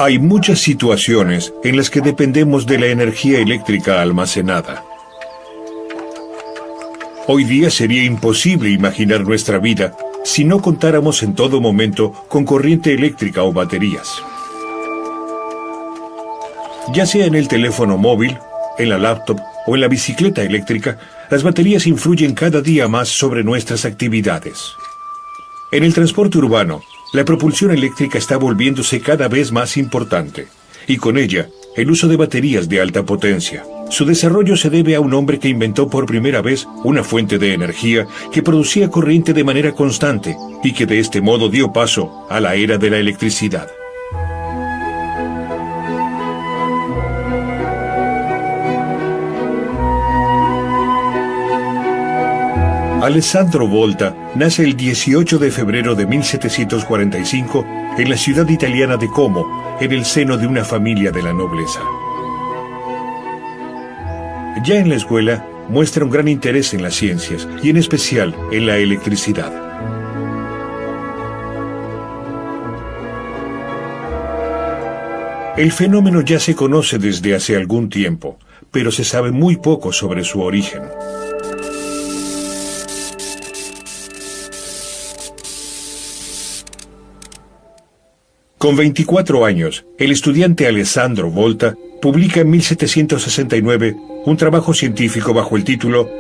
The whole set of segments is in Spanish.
Hay muchas situaciones en las que dependemos de la energía eléctrica almacenada. Hoy día sería imposible imaginar nuestra vida si no contáramos en todo momento con corriente eléctrica o baterías. Ya sea en el teléfono móvil, en la laptop o en la bicicleta eléctrica, las baterías influyen cada día más sobre nuestras actividades. En el transporte urbano, la propulsión eléctrica está volviéndose cada vez más importante, y con ella, el uso de baterías de alta potencia. Su desarrollo se debe a un hombre que inventó por primera vez una fuente de energía que producía corriente de manera constante y que de este modo dio paso a la era de la electricidad. Alessandro Volta nace el 18 de febrero de 1745 en la ciudad italiana de Como, en el seno de una familia de la nobleza. Ya en la escuela, muestra un gran interés en las ciencias y en especial en la electricidad. El fenómeno ya se conoce desde hace algún tiempo, pero se sabe muy poco sobre su origen. Con 24 años, el estudiante Alessandro Volta publica en 1769 un trabajo científico bajo el título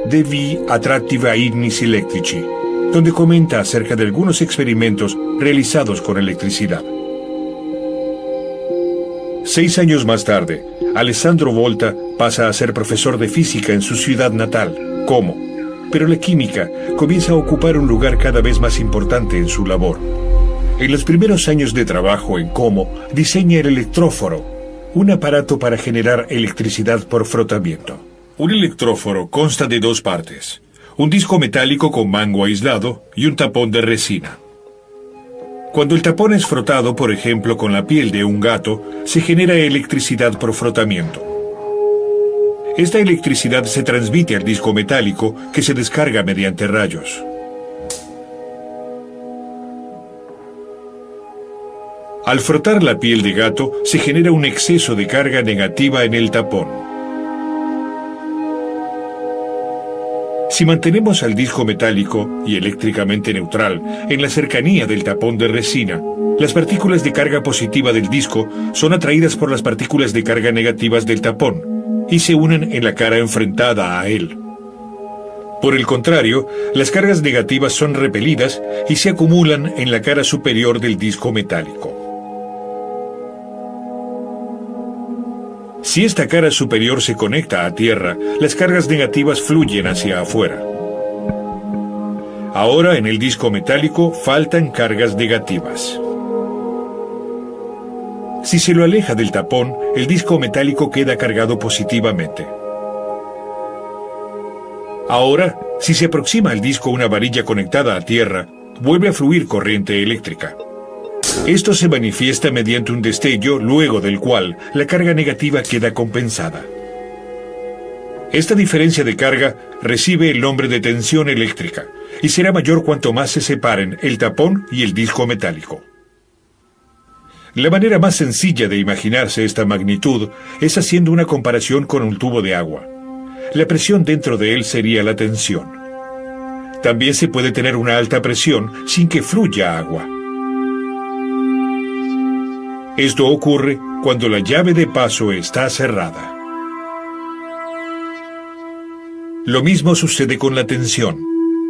De attrattiva ignis electrici, donde comenta acerca de algunos experimentos realizados con electricidad. 6 años más tarde, Alessandro Volta pasa a ser profesor de física en su ciudad natal, Como, pero la química comienza a ocupar un lugar cada vez más importante en su labor. En los primeros años de trabajo en Como, diseña el electróforo, un aparato para generar electricidad por frotamiento. Un electróforo consta de 2 partes, un disco metálico con mango aislado y un tapón de resina. Cuando el tapón es frotado, por ejemplo, con la piel de un gato, se genera electricidad por frotamiento. Esta electricidad se transmite al disco metálico, que se descarga mediante rayos. Al frotar la piel de gato, se genera un exceso de carga negativa en el tapón. Si mantenemos al disco metálico y eléctricamente neutral en la cercanía del tapón de resina, las partículas de carga positiva del disco son atraídas por las partículas de carga negativas del tapón y se unen en la cara enfrentada a él. Por el contrario, las cargas negativas son repelidas y se acumulan en la cara superior del disco metálico. Si esta cara superior se conecta a tierra, las cargas negativas fluyen hacia afuera. Ahora en el disco metálico faltan cargas negativas. Si se lo aleja del tapón, el disco metálico queda cargado positivamente. Ahora, si se aproxima al disco una varilla conectada a tierra, vuelve a fluir corriente eléctrica. Esto se manifiesta mediante un destello, luego del cual la carga negativa queda compensada. Esta diferencia de carga recibe el nombre de tensión eléctrica y será mayor cuanto más se separen el tapón y el disco metálico. La manera más sencilla de imaginarse esta magnitud es haciendo una comparación con un tubo de agua. La presión dentro de él sería la tensión. También se puede tener una alta presión sin que fluya agua. Esto ocurre cuando la llave de paso está cerrada. Lo mismo sucede con la tensión.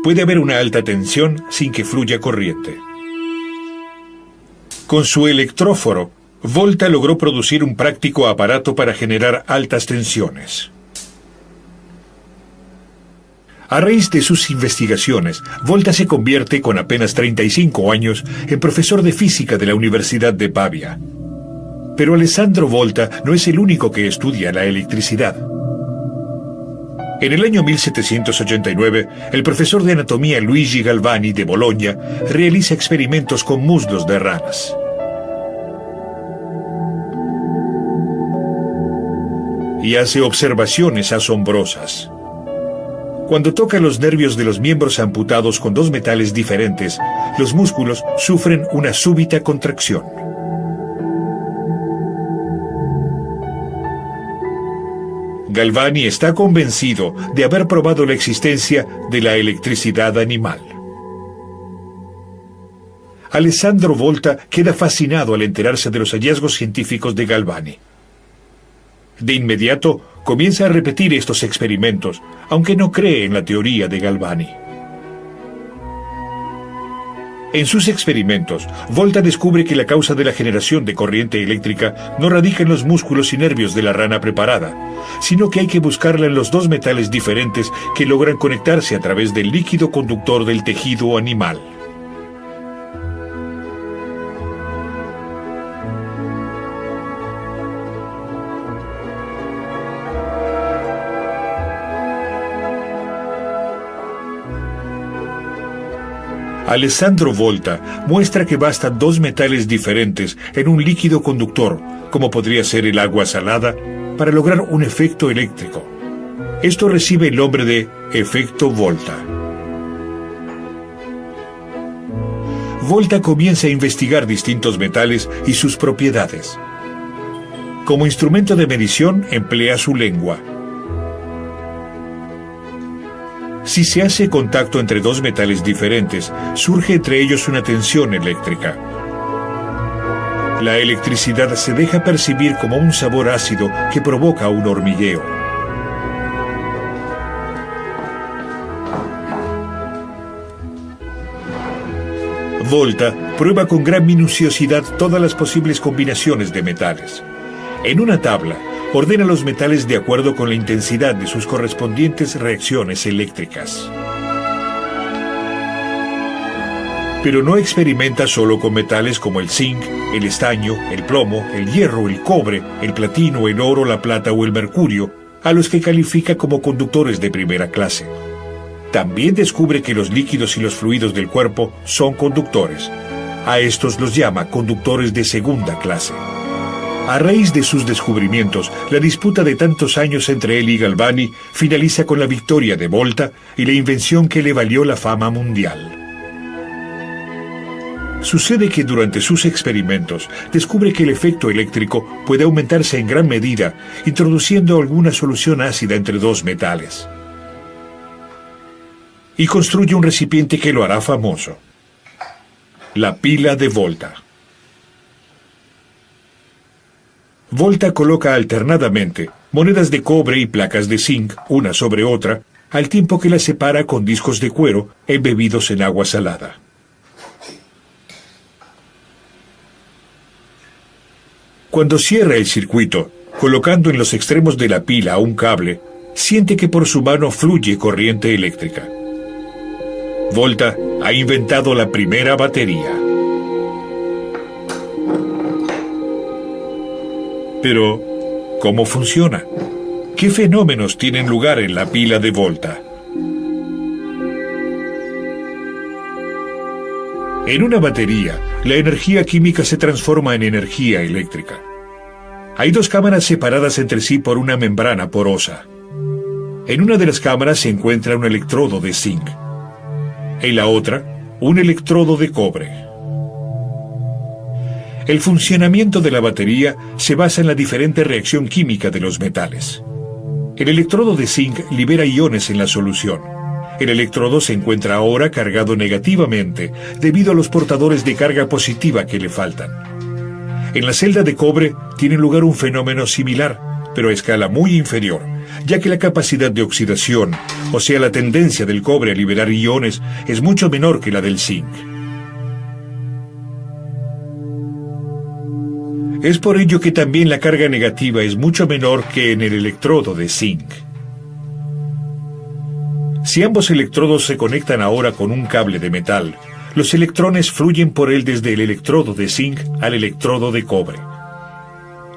Puede haber una alta tensión sin que fluya corriente. Con su electróforo, Volta logró producir un práctico aparato para generar altas tensiones. A raíz de sus investigaciones, Volta se convierte con apenas 35 años en profesor de física de la Universidad de Pavia. Pero Alessandro Volta no es el único que estudia la electricidad. En el año 1789, el profesor de anatomía Luigi Galvani de Bologna realiza experimentos con muslos de ranas. Y hace observaciones asombrosas. Cuando toca los nervios de los miembros amputados con 2 metales diferentes, los músculos sufren una súbita contracción. Galvani está convencido de haber probado la existencia de la electricidad animal. Alessandro Volta queda fascinado al enterarse de los hallazgos científicos de Galvani. De inmediato comienza a repetir estos experimentos, aunque no cree en la teoría de Galvani. En sus experimentos, Volta descubre que la causa de la generación de corriente eléctrica no radica en los músculos y nervios de la rana preparada, sino que hay que buscarla en los dos metales diferentes que logran conectarse a través del líquido conductor del tejido animal. Alessandro Volta muestra que bastan dos metales diferentes en un líquido conductor, como podría ser el agua salada, para lograr un efecto eléctrico. Esto recibe el nombre de efecto Volta. Volta comienza a investigar distintos metales y sus propiedades. Como instrumento de medición emplea su lengua. Si se hace contacto entre dos metales diferentes, surge entre ellos una tensión eléctrica. La electricidad se deja percibir como un sabor ácido que provoca un hormigueo. Volta prueba con gran minuciosidad todas las posibles combinaciones de metales. En una tabla, ordena los metales de acuerdo con la intensidad de sus correspondientes reacciones eléctricas. Pero no experimenta solo con metales como el zinc, el estaño, el plomo, el hierro, el cobre, el platino, el oro, la plata o el mercurio, a los que califica como conductores de primera clase. También descubre que los líquidos y los fluidos del cuerpo son conductores. A estos los llama conductores de segunda clase. A raíz de sus descubrimientos, la disputa de tantos años entre él y Galvani finaliza con la victoria de Volta y la invención que le valió la fama mundial. Sucede que durante sus experimentos descubre que el efecto eléctrico puede aumentarse en gran medida introduciendo alguna solución ácida entre dos metales. Y construye un recipiente que lo hará famoso: la pila de Volta. Volta coloca alternadamente monedas de cobre y placas de zinc, una sobre otra, al tiempo que las separa con discos de cuero embebidos en agua salada. Cuando cierra el circuito, colocando en los extremos de la pila un cable, siente que por su mano fluye corriente eléctrica. Volta ha inventado la primera batería. Pero, ¿cómo funciona? ¿Qué fenómenos tienen lugar en la pila de Volta? En una batería, la energía química se transforma en energía eléctrica. Hay dos cámaras separadas entre sí por una membrana porosa. En una de las cámaras se encuentra un electrodo de zinc. En la otra, un electrodo de cobre. El funcionamiento de la batería se basa en la diferente reacción química de los metales. El electrodo de zinc libera iones en la solución. El electrodo se encuentra ahora cargado negativamente debido a los portadores de carga positiva que le faltan. En la celda de cobre tiene lugar un fenómeno similar, pero a escala muy inferior, ya que la capacidad de oxidación, o sea la tendencia del cobre a liberar iones, es mucho menor que la del zinc. Es por ello que también la carga negativa es mucho menor que en el electrodo de zinc. Si ambos electrodos se conectan ahora con un cable de metal, los electrones fluyen por él desde el electrodo de zinc al electrodo de cobre.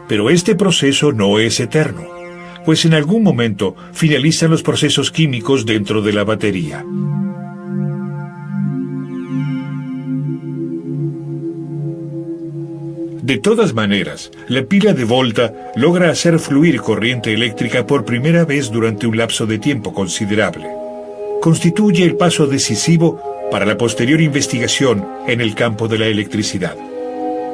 Pero este proceso no es eterno, pues en algún momento finalizan los procesos químicos dentro de la batería. De todas maneras, la pila de Volta logra hacer fluir corriente eléctrica por primera vez durante un lapso de tiempo considerable. Constituye el paso decisivo para la posterior investigación en el campo de la electricidad.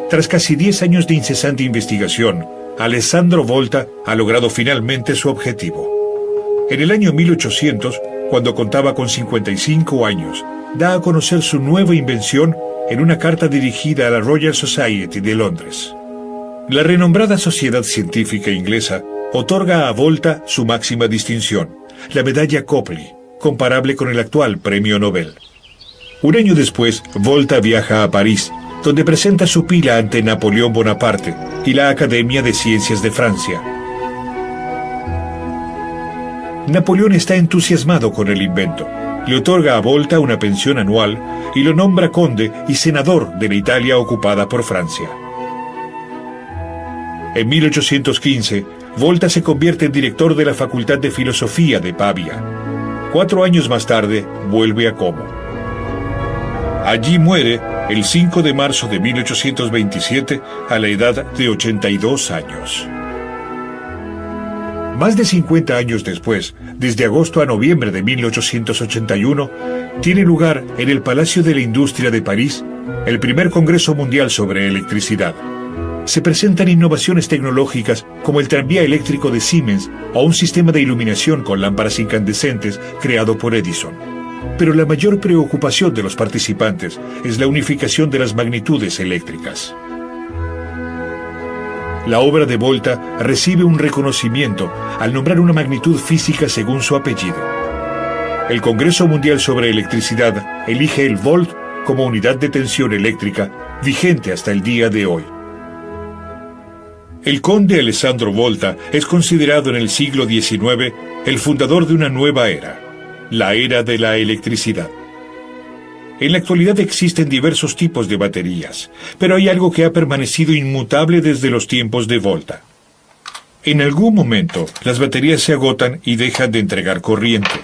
Tras casi 10 años de incesante investigación, Alessandro Volta ha logrado finalmente su objetivo. En el año 1800, cuando contaba con 55 años, da a conocer su nueva invención en una carta dirigida a la Royal Society de Londres. La renombrada sociedad científica inglesa otorga a Volta su máxima distinción, la medalla Copley, comparable con el actual premio Nobel. Un año después, Volta viaja a París, donde presenta su pila ante Napoleón Bonaparte y la Academia de Ciencias de Francia. Napoleón está entusiasmado con el invento, le otorga a Volta una pensión anual y lo nombra conde y senador de la Italia ocupada por Francia. En 1815, Volta se convierte en director de la Facultad de Filosofía de Pavia. 4 años más tarde, vuelve a Como. Allí muere el 5 de marzo de 1827 a la edad de 82 años. Más de 50 años después, desde agosto a noviembre de 1881, tiene lugar en el Palacio de la Industria de París el primer Congreso Mundial sobre Electricidad. Se presentan innovaciones tecnológicas como el tranvía eléctrico de Siemens o un sistema de iluminación con lámparas incandescentes creado por Edison. Pero la mayor preocupación de los participantes es la unificación de las magnitudes eléctricas. La obra de Volta recibe un reconocimiento al nombrar una magnitud física según su apellido. El Congreso Mundial sobre Electricidad elige el volt como unidad de tensión eléctrica, vigente hasta el día de hoy. El conde Alessandro Volta es considerado en el siglo XIX el fundador de una nueva era, la era de la electricidad. En la actualidad existen diversos tipos de baterías, pero hay algo que ha permanecido inmutable desde los tiempos de Volta. En algún momento, las baterías se agotan y dejan de entregar corriente.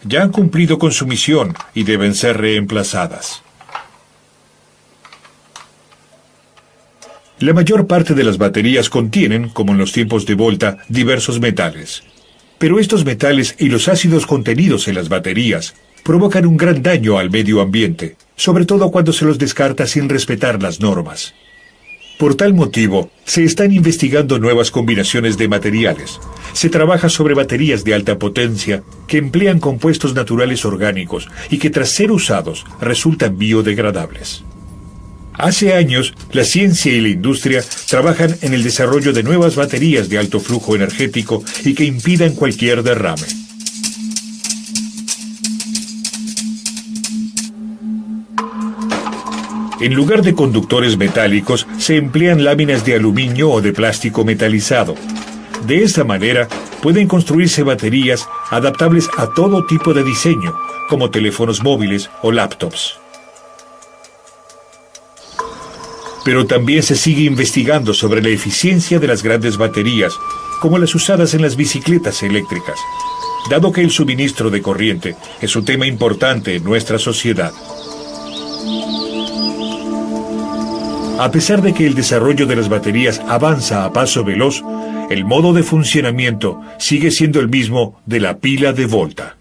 Ya han cumplido con su misión y deben ser reemplazadas. La mayor parte de las baterías contienen, como en los tiempos de Volta, diversos metales. Pero estos metales y los ácidos contenidos en las baterías provocan un gran daño al medio ambiente, sobre todo cuando se los descarta sin respetar las normas. Por tal motivo, se están investigando nuevas combinaciones de materiales. Se trabaja sobre baterías de alta potencia que emplean compuestos naturales orgánicos y que tras ser usados resultan biodegradables. Hace años, la ciencia y la industria trabajan en el desarrollo de nuevas baterías de alto flujo energético y que impidan cualquier derrame. En lugar de conductores metálicos, se emplean láminas de aluminio o de plástico metalizado. De esta manera, pueden construirse baterías adaptables a todo tipo de diseño, como teléfonos móviles o laptops. Pero también se sigue investigando sobre la eficiencia de las grandes baterías, como las usadas en las bicicletas eléctricas, dado que el suministro de corriente es un tema importante en nuestra sociedad. A pesar de que el desarrollo de las baterías avanza a paso veloz, el modo de funcionamiento sigue siendo el mismo de la pila de Volta.